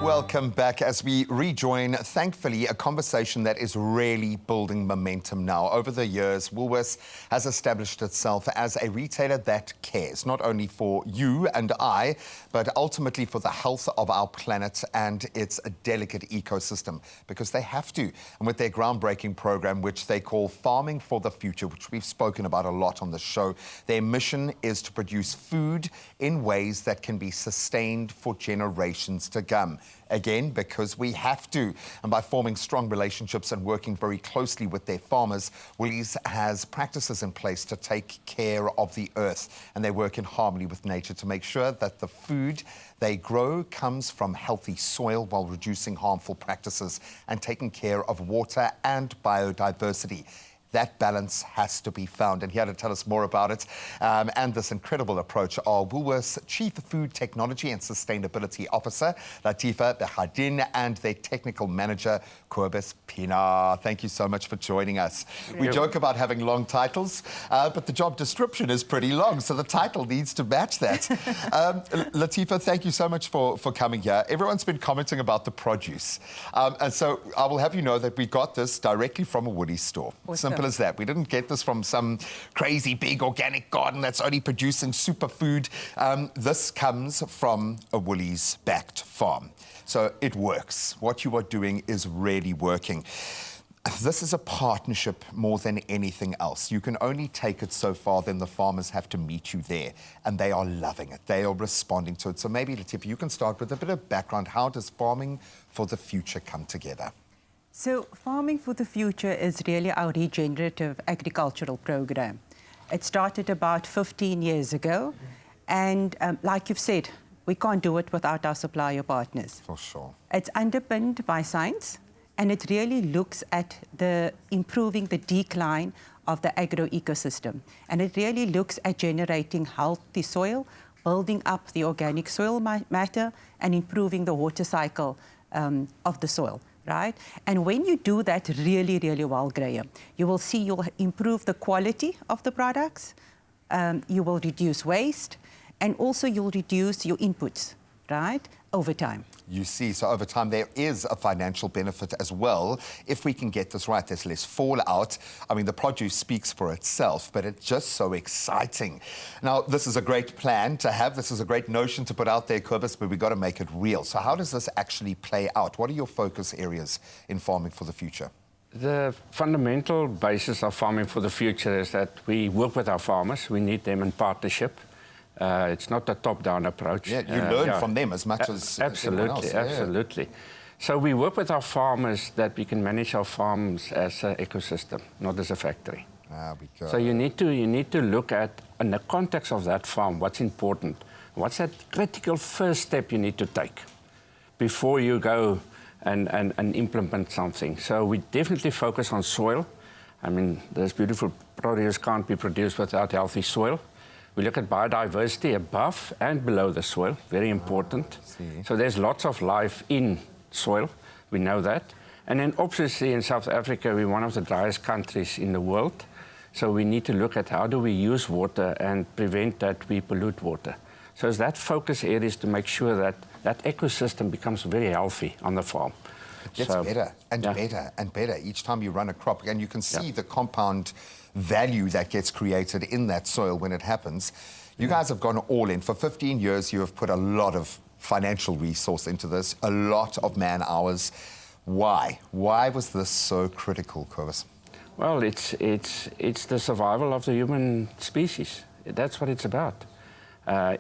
Welcome back as we rejoin, thankfully, a conversation that is really building momentum now. Over the years, Woolworths has established itself as a retailer that cares, not only for you and I, but ultimately for the health of our planet and its delicate ecosystem, because they have to. And with their groundbreaking program, which they call Farming for the Future, which we've spoken about a lot on the show, their mission is to produce food in ways that can be sustained for generations to come. Again, because we have to. And by forming strong relationships and working very closely with their farmers, Woolies has practices in place to take care of the earth. And they work in harmony with nature to make sure that the food they grow comes from healthy soil while reducing harmful practices and taking care of water and biodiversity. That balance has to be found. And here to tell us more about it and this incredible approach are Woolworths Chief Food Technology and Sustainability Officer, Latifa Behardin, and their Technical Manager, Kobus Pina. Thank you so much for joining us. We joke about having long titles, but the job description is pretty long, so the title needs to match that. Latifa, thank you so much for coming here. Everyone's been commenting about the produce. And so I will have you know that we got this directly from a Woolies store. Awesome. Simple as that. We didn't get this from some crazy big organic garden that's only producing superfood. This comes from a Woolies-backed farm. So it works. What you are doing is really working. This is a partnership more than anything else. You can only take it so far, then the farmers have to meet you there. And they are loving it. They are responding to it. So maybe, Latifa, you can start with a bit of background. How does Farming for the Future come together? So Farming for the Future is really our regenerative agricultural program. It started about 15 years ago. And like you've said, we can't do it without our supplier partners. For sure. It's underpinned by science, and it really looks at improving the decline of the agro-ecosystem. And it really looks at generating healthy soil, building up the organic soil matter, and improving the water cycle of the soil. Right? And when you do that really, really well, Graham, you will see you'll improve the quality of the products, you will reduce waste, and also you'll reduce your inputs, right, over time. You see, so over time there is a financial benefit as well. If we can get this right, there's less fallout. I mean, the produce speaks for itself, but it's just so exciting. Now, this is a great plan to have. This is a great notion to put out there, Kobus, but we've got to make it real. So how does this actually play out? What are your focus areas in Farming for the Future? The fundamental basis of Farming for the Future is that we work with our farmers. We need them in partnership. It's not a top-down approach. Yeah, you learn from them as much as everyone else. Absolutely. So we work with our farmers that we can manage our farms as an ecosystem, not as a factory. So you need to look at, in the context of that farm, what's important. What's that critical first step you need to take before you go and implement something. So we definitely focus on soil. I mean, this beautiful produce can't be produced without healthy soil. We look at biodiversity above and below the soil, very important. So there's lots of life in soil, we know that. And then obviously in South Africa, we're one of the driest countries in the world. So we need to look at how do we use water and prevent that we pollute water. So it's that focus areas to make sure that that ecosystem becomes very healthy on the farm. It gets better and better and better each time you run a crop. And you can see the compound value that gets created in that soil when it happens. You guys have gone all in. For 15 years, you have put a lot of financial resource into this, a lot of man hours. Why? Why was this so critical, Kobus? Well, it's the survival of the human species. That's what it's about.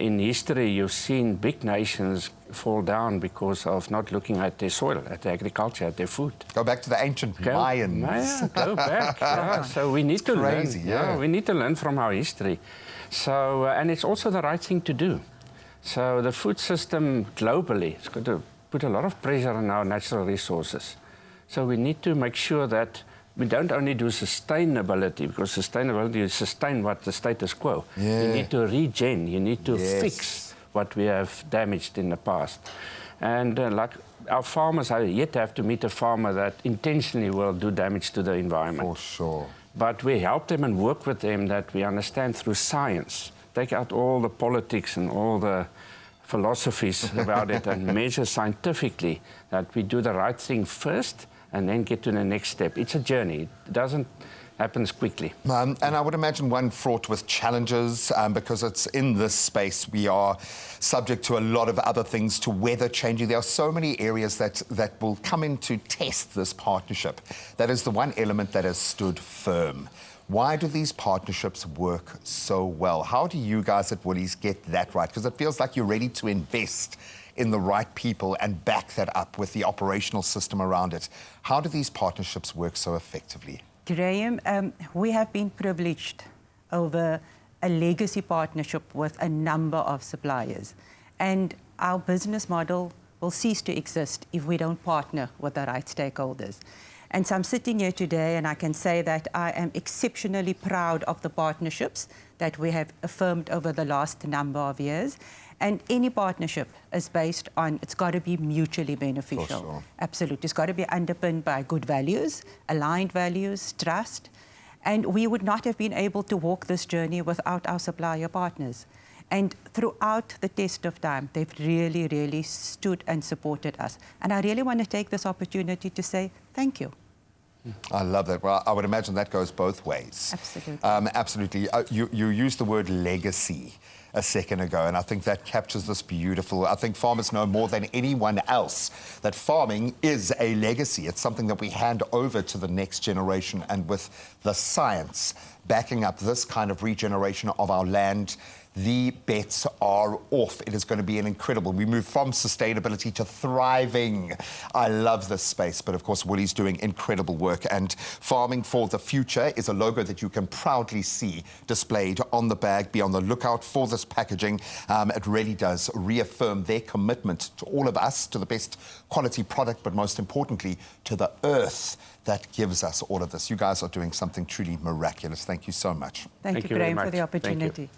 In history, you've seen big nations fall down because of not looking at their soil, at their agriculture, at their food. Go back to the ancient Mayans. Go back. So we need to learn. We need to learn from our history. So, and it's also the right thing to do. So the food system globally is going to put a lot of pressure on our natural resources. So we need to make sure that we don't only do sustainability, because sustainability is sustain what the status quo. You need to regen, you need to fix what we have damaged in the past. And like our farmers, I yet have to meet a farmer that intentionally will do damage to the environment. For sure. But we help them and work with them that we understand through science. Take out all the politics and all the philosophies about it and measure scientifically that we do the right thing first and then get to the next step. It's a journey. It doesn't happen quickly. And I would imagine one fraught with challenges because it's in this space we are subject to a lot of other things, to weather changing. There are so many areas that will come in to test this partnership. That is the one element that has stood firm. Why do these partnerships work so well? How do you guys at Woolies get that right? Because it feels like you're ready to invest in the right people and back that up with the operational system around it. How do these partnerships work so effectively? Graham, we have been privileged over a legacy partnership with a number of suppliers. And our business model will cease to exist if we don't partner with the right stakeholders. And so I'm sitting here today and I can say that I am exceptionally proud of the partnerships that we have affirmed over the last number of years. And any partnership is based on, it's got to be mutually beneficial. Sure. Absolutely. It's got to be underpinned by good values, aligned values, trust. And we would not have been able to walk this journey without our supplier partners. And throughout the test of time, they've really, really stood and supported us. And I really want to take this opportunity to say thank you. I love that. Well, I would imagine that goes both ways. Absolutely. Absolutely. You used the word legacy a second ago, and I think that captures this beautiful. I think farmers know more than anyone else that farming is a legacy. It's something that we hand over to the next generation, and with the science backing up this kind of regeneration of our land, the bets are off. It is going to be an incredible. We move from sustainability to thriving. I love this space, but of course, Woolies doing incredible work. And Farming for the Future is a logo that you can proudly see displayed on the bag. Be on the lookout for this packaging. It really does reaffirm their commitment to all of us, to the best quality product, but most importantly, to the earth that gives us all of this. You guys are doing something truly miraculous. Thank you so much. Thank you, very Graham, for much. the opportunity.